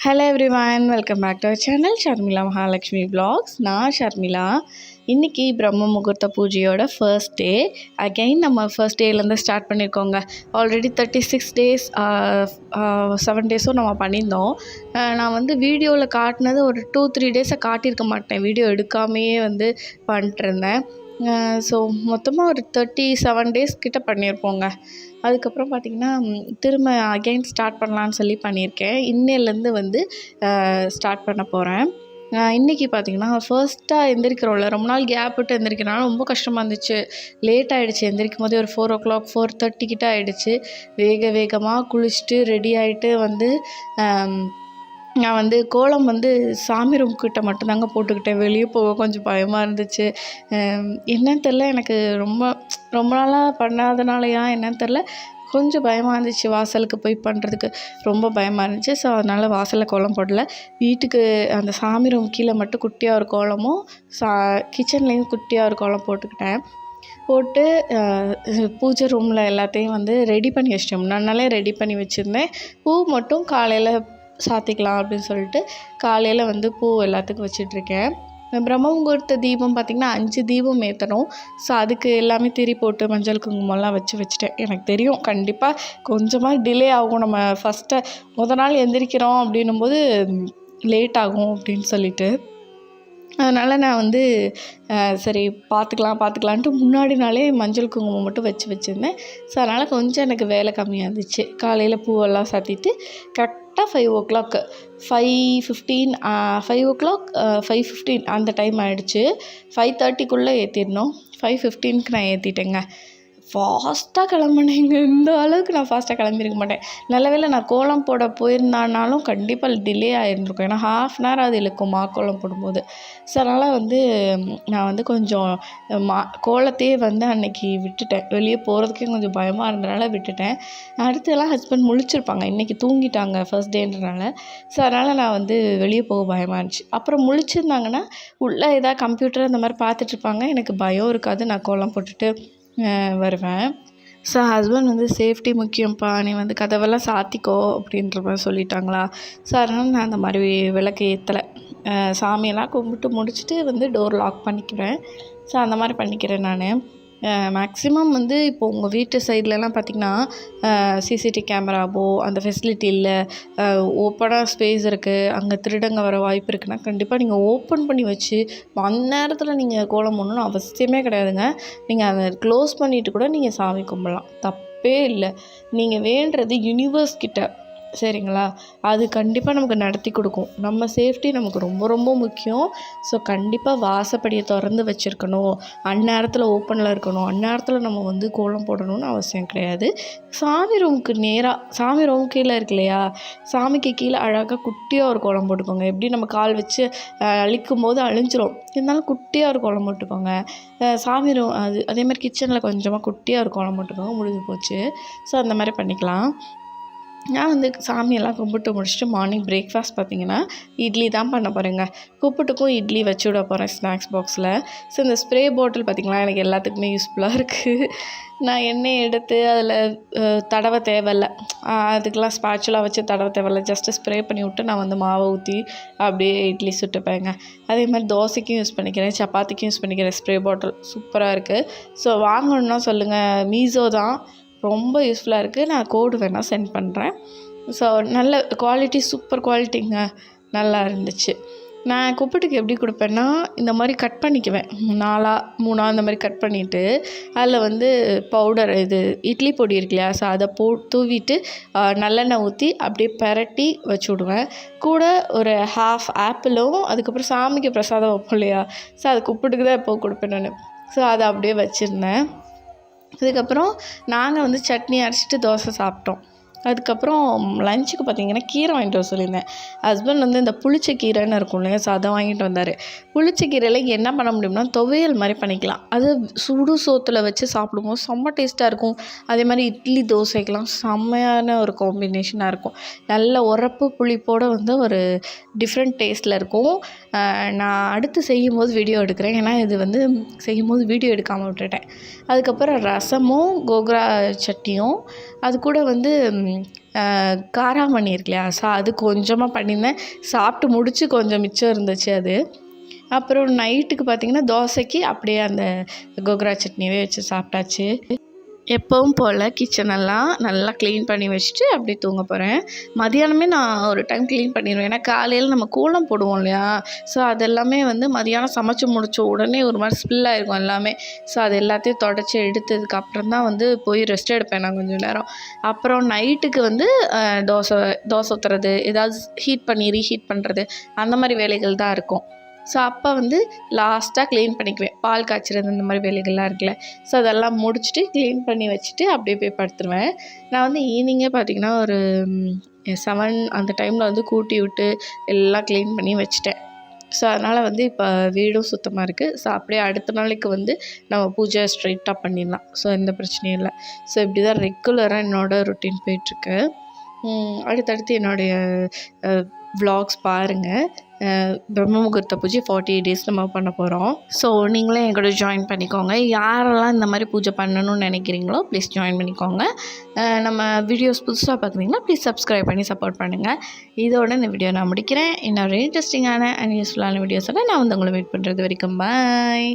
Hello everyone, welcome back to our channel Sharmila Mahalakshmi vlogs. நான் ஷர்மிளா. இன்றைக்கி பிரம்ம முகூர்த்த பூஜையோட ஃபர்ஸ்ட் டே. அகெயின் நம்ம ஃபர்ஸ்ட் டேலேருந்து ஸ்டார்ட் பண்ணியிருக்கோங்க. ஆல்ரெடி 36 days 7 டேஸும் நம்ம பண்ணியிருந்தோம். நான் வந்து வீடியோவில் காட்டினது ஒரு 2-3 டேஸை காட்டியிருக்க மாட்டேன். வீடியோ எடுக்காமையே வந்து பண்ணிட்டுருந்தேன். ஸோ மொத்தமாக ஒரு 37 டேஸ் கிட்ட பண்ணியிருப்போங்க. அதுக்கப்புறம் பார்த்திங்கன்னா திரும்ப அகெயின் ஸ்டார்ட் பண்ணலான்னு சொல்லி பண்ணியிருக்கேன். இன்னையிலேருந்து வந்து ஸ்டார்ட் பண்ண போகிறேன். இன்றைக்கி பார்த்திங்கன்னா ஃபர்ஸ்ட்டாக எந்திரிக்கிறோம்ல, ரொம்ப நாள் கேப் விட்டு எந்திரிக்கிறனால ரொம்ப கஷ்டமாக இருந்துச்சு. லேட் ஆகிடுச்சு. எந்திரிக்கும் போதே ஒரு 4 o'clock 4:30 கிட்ட ஆகிடுச்சு. வேகமாக குளிச்சுட்டு ரெடி ஆகிட்டு வந்து நான் வந்து கோலம் வந்து சாமி ரூம் கிட்ட மட்டும்தாங்க போட்டுக்கிட்டேன். வெளியே போக கொஞ்சம் பயமாக இருந்துச்சு. என்னன்னு தெரில, எனக்கு ரொம்ப நாளாக பண்ணாதனாலயா என்னன்னு தெரில, கொஞ்சம் பயமாக இருந்துச்சு. வாசலுக்கு போய் பண்ணுறதுக்கு ரொம்ப பயமாக இருந்துச்சு. ஸோ அதனால் வாசலில் கோலம் போடல. வீட்டுக்கு அந்த சாமி ரூம் கீழே மட்டும் குட்டியாக ஒரு கோலமும் கிச்சன்லேயும் குட்டியாக ஒரு கோலம் போட்டு பூஜை ரூமில் எல்லாத்தையும் வந்து ரெடி பண்ணி வச்சிட்டேன். முன்னாடினாலே ரெடி பண்ணி வச்சுருந்தேன். பூ மட்டும் காலையில் சாத்திக்கலாம் அப்படின்னு சொல்லிட்டு காலையில் வந்து பூ எல்லாத்துக்கும் வச்சிட்ருக்கேன். பிரம்ம முகூர்த்த தீபம் பார்த்திங்கன்னா 5 தீபம் ஏற்றணும். ஸோ அதுக்கு எல்லாமே திரி போட்டு மஞ்சள் குங்குமம்லாம் வச்சுட்டேன். எனக்கு தெரியும் கண்டிப்பாக கொஞ்சமாக டிலே ஆகும். நம்ம முத நாள் எந்திரிக்கிறோம் அப்படின்னும்போது லேட் ஆகும் அப்படின்னு சொல்லிட்டு, அதனால் நான் வந்து சரி பார்த்துக்கலான்ட்டு முன்னாடி நாளே மஞ்சள் குங்குமம் மட்டும் வச்சுருந்தேன். ஸோ அதனால் கொஞ்சம் எனக்கு வேலை கம்மியாக இருந்துச்சு. காலையில் பூவெல்லாம் சாத்திட்டு கரெக்டாக 5 o'clock 5:15 5 o'clock 5:15 அந்த டைம் ஆகிடுச்சு. 5:30க்குள்ளே ஏற்றிடணும். 5:15க்கு நான் ஏற்றிட்டேங்க. ஃபாஸ்ட்டாக கிளம்புனேங்க. இந்த அளவுக்கு நான் ஃபாஸ்ட்டாக கிளம்பியிருக்க மாட்டேன். நல்ல வேளை நான் கோலம் போட போயிருந்தானாலும் கண்டிப்பாக டிலே ஆகிருந்துருக்கும். ஏன்னா 1/2 an hour அது இழுக்கும் கோலம் போடும்போது. ஸோ அதனால் வந்து நான் வந்து கொஞ்சம் கோலத்தையே வந்து அன்றைக்கி விட்டுட்டேன். வெளியே போகிறதுக்கே கொஞ்சம் பயமாக இருந்தனால விட்டுட்டேன். அடுத்ததெல்லாம் ஹஸ்பண்ட் முழிச்சிருப்பாங்க. இன்றைக்கி தூங்கிட்டாங்க ஃபர்ஸ்ட் டேன்றனால. ஸோ அதனால் நான் வந்து வெளியே போக பயமாக இருந்துச்சு. அப்புறம் முழிச்சிருந்தாங்கன்னா உள்ளே ஏதாவது கம்ப்யூட்டர் அந்த மாதிரி பார்த்துட்ருப்பாங்க. எனக்கு பயம் இருக்காது. நான் கோலம் போட்டுட்டு வருவேன். ஸோ ஹஸ்பண்ட் வந்து சேஃப்டி முக்கியம்ப்பா, நீ வந்து கதவெல்லாம் சாத்திக்கோ அப்படின்ற மாதிரி சொல்லிட்டாங்களா. ஸோ அதனால் நான் அந்த மாதிரி விளக்கு ஏற்றலை. சாமியெல்லாம் கும்பிட்டு முடிச்சுட்டு வந்து டோர் லாக் பண்ணிக்குவேன். ஸோ அந்த மாதிரி பண்ணிக்கிறேன் நான். மேக்ஸிமம் வந்து இப்போது உங்கள் வீட்டு சைட்லலாம் பார்த்திங்கன்னா சிசிடிவி கேமராவோ அந்த ஃபெசிலிட்டி இல்லை, ஓப்பனாக ஸ்பேஸ் இருக்குது, அங்கே திருடங்க வர வாய்ப்பு இருக்குன்னா கண்டிப்பாக நீங்கள் ஓப்பன் பண்ணி வச்சு அந்நேரத்தில் நீங்கள் கோலம் போடணுன்னு அவசியமே கிடையாதுங்க. நீங்கள் அதை க்ளோஸ் பண்ணிவிட்டு கூட நீங்கள் சாமி கும்பிடலாம், தப்பே இல்லை. நீங்கள் வேண்டுறது யூனிவர்ஸ் கிட்ட, சரிங்களா? அது கண்டிப்பாக நமக்கு நடத்தி கொடுக்கும். நம்ம சேஃப்டி நமக்கு ரொம்ப முக்கியம். ஸோ கண்டிப்பாக வாசப்படியை திறந்து வச்சுருக்கணும், அந்நேரத்தில் ஓப்பனில் இருக்கணும், அந்நேரத்தில் நம்ம வந்து கோலம் போடணும்னு அவசியம் கிடையாது. சாமி ரூம் கீழே இருக்கு இல்லையா, சாமிக்கு கீழே அழகாக குட்டியாக ஒரு கோலம் போட்டுக்கோங்க. எப்படி நம்ம கால் வச்சு அழிக்கும் போது அழிஞ்சிரும், இருந்தாலும் குட்டியாக ஒரு கோலம் போட்டுக்கோங்க. சாமி ரூம் அதே மாதிரி கிச்சனில் கொஞ்சமாக குட்டியாக ஒரு கோலம் போட்டுக்கோங்க, முடிஞ்சு போச்சு. ஸோ அந்த மாதிரி பண்ணிக்கலாம். நான் வந்து சாமியெல்லாம் கும்பிட்டு முடிச்சுட்டு மார்னிங் பிரேக்ஃபாஸ்ட் பார்த்திங்கன்னா இட்லி தான் பண்ண போகிறேங்க. கூப்பிட்டுக்கும் இட்லி வச்சு விட போகிறேன் ஸ்நாக்ஸ் பாக்ஸில். ஸோ இந்த ஸ்ப்ரே பாட்டில் பார்த்திங்களா, எனக்கு எல்லாத்துக்குமே யூஸ்ஃபுல்லாக இருக்குது. நான் எண்ணெய் எடுத்து அதில் தடவை தேவையில்லை, அதுக்கெலாம் ஸ்பேச்சுலா வச்சு தடவை தேவையில்லை. ஜஸ்ட்டு ஸ்ப்ரே பண்ணி விட்டு நான் வந்து மாவை ஊற்றி அப்படியே இட்லி சுட்டுப்பேங்க. அதே மாதிரி தோசைக்கும் யூஸ் பண்ணிக்கிறேன், சப்பாத்திக்கும் யூஸ் பண்ணிக்கிறேன். ஸ்ப்ரே பாட்டில் சூப்பராக இருக்குது. ஸோ வாங்கணுன்னா சொல்லுங்கள், மீஷோ தான், ரொம்ப யூஸ்ஃபுல்லாக இருக்குது. நான் கோடு வேணால் சென்ட் பண்ணுறேன். ஸோ நல்ல குவாலிட்டி, சூப்பர் குவாலிட்டிங்க. நல்லா இருந்துச்சு. நான் குப்பிட்டுக்கு எப்படி கொடுப்பேன்னா, இந்த மாதிரி கட் பண்ணிக்குவேன். 4ஆ 3ஆ இந்த மாதிரி கட் பண்ணிவிட்டு, அதில் வந்து பவுடர் இது இட்லி பொடி இருக்கு இல்லையா, ஸோ அதை தூவிட்டு நல்லெண்ணெய் ஊற்றி அப்படியே பெரட்டி வச்சு விடுவேன். கூட ஒரு ஹாஃப் ஆப்பிளும், அதுக்கப்புறம் சாமிக்கு பிரசாதம் வைப்போம் இல்லையா, ஸோ அது குப்பிட்டுக்கு தான் எப்போது கொடுப்பேன் நான். ஸோ அதை அப்படியே வச்சுருந்தேன். அதுக்கப்புறம் நாங்கள் வந்து சட்னி அரைச்சிட்டு தோசை சாப்பிட்டோம். அதுக்கப்புறம் லஞ்சுக்கு பார்த்திங்கன்னா கீரை வாங்கிட்டு வர சொல்லியிருந்தேன். ஹஸ்பண்ட் வந்து இந்த புளிச்ச கீரைன்னு இருக்கும் இல்லையா, ஸோ அதை வாங்கிட்டு வந்தார். புளிச்ச கீரையில் என்ன பண்ண முடியும்னா துவையல் மாதிரி பண்ணிக்கலாம். அது சுடு சோத்தில் வச்சு சாப்பிடும்போது செம்ம டேஸ்ட்டாக இருக்கும். அதே மாதிரி இட்லி தோசைக்கெலாம் செம்மையான ஒரு காம்பினேஷனாக இருக்கும். நல்ல உரப்பு புளிப்போடு வந்து ஒரு டிஃப்ரெண்ட் டேஸ்ட்டில் இருக்கும். நான் அடுத்து செய்யும்போது வீடியோ எடுக்கிறேன். ஏன்னா இது வந்து செய்யும்போது வீடியோ எடுக்காமல் விட்டுட்டேன். அதுக்கப்புறம் ரசமும் கோக்ரா சட்னியும், அது கூட வந்து காராமணி இருக்கு இல்லையா, ஸோ அது கொஞ்சமாக பண்ணியிருந்தேன். சாப்பிட்டு முடித்து கொஞ்சம் மிச்சம் இருந்துச்சு அது. அப்புறம் நைட்டுக்கு பார்த்திங்கன்னா தோசைக்கு அப்படியே அந்த கோக்ரா சட்னியவே வச்சு சாப்பிட்டாச்சு. எப்பவும் போல் கிச்சனெல்லாம் நல்லா க்ளீன் பண்ணி வச்சுட்டு அப்படியே தூங்க போகிறேன். மதியானமே நான் ஒரு டைம் க்ளீன் பண்ணிடுவேன். ஏன்னா காலையில் நம்ம கோலம் போடுவோம் இல்லையா, ஸோ அதெல்லாமே வந்து மதியானம் சமைச்சு முடித்த உடனே ஒரு மாதிரி ஸ்பில் ஆகிருக்கும் எல்லாமே. ஸோ அது எல்லாத்தையும் தொடச்சி எடுத்ததுக்கப்புறம் தான் வந்து போய் ரெஸ்ட் எடுப்பேன் நான் கொஞ்சம் நேரம். அப்புறம் நைட்டுக்கு வந்து தோசை ஊற்றுறது, ஏதாவது ஹீட் பண்ணி ரீஹீட் பண்ணுறது, அந்த மாதிரி வேலைகள் தான் இருக்கும். ஸோ அப்போ வந்து லாஸ்ட்டாக க்ளீன் பண்ணிக்குவேன். பால் காய்ச்சிறது இந்த மாதிரி வேலைகள்லாம் இருக்குல்ல, ஸோ அதெல்லாம் முடிச்சுட்டு க்ளீன் பண்ணி வச்சுட்டு அப்படியே போய் படுத்துருவேன். நான் வந்து ஈவினிங்கே பார்த்திங்கன்னா ஒரு 7 அந்த டைமில் வந்து கூட்டி விட்டு எல்லாம் க்ளீன் பண்ணி வச்சுட்டேன். ஸோ அதனால் வந்து இப்போ வீடும் சுத்தமாக இருக்குது. ஸோ அப்படியே அடுத்த நாளைக்கு வந்து நம்ம பூஜை ஸ்ட்ரைட்டாக பண்ணிடலாம். ஸோ எந்த பிரச்சனையும் இல்லை. ஸோ இப்படி தான் ரெகுலராக என்னோடய ரொட்டீன் போயிட்டுருக்கு. அடுத்தடுத்து என்னுடைய வ்ளாக்ஸ் பாருங்கள். பிரம்ம முகூர்த்த பூஜை 48 டேஸ் நம்ம பண்ண போகிறோம். ஸோ நீங்களும் என் கூட ஜாயின் பண்ணிக்கோங்க. யாரெல்லாம் இந்த மாதிரி பூஜை பண்ணணும்னு நினைக்கிறீங்களோ ப்ளீஸ் ஜாயின் பண்ணிக்கோங்க. நம்ம வீடியோஸ் புதுசாக பார்க்குறீங்கன்னா ப்ளீஸ் சப்ஸ்கிரைப் பண்ணி சப்போர்ட் பண்ணுங்கள். இதோட இந்த வீடியோ நான் முடிக்கிறேன். இன்னொரு இன்ட்ரெஸ்டிங்கான அண்ட் யூஸ்ஃபுல்லான வீடியோஸோட நான் வந்து உங்களை வெயிட் பண்ணுறது வரைக்கும் பாய்.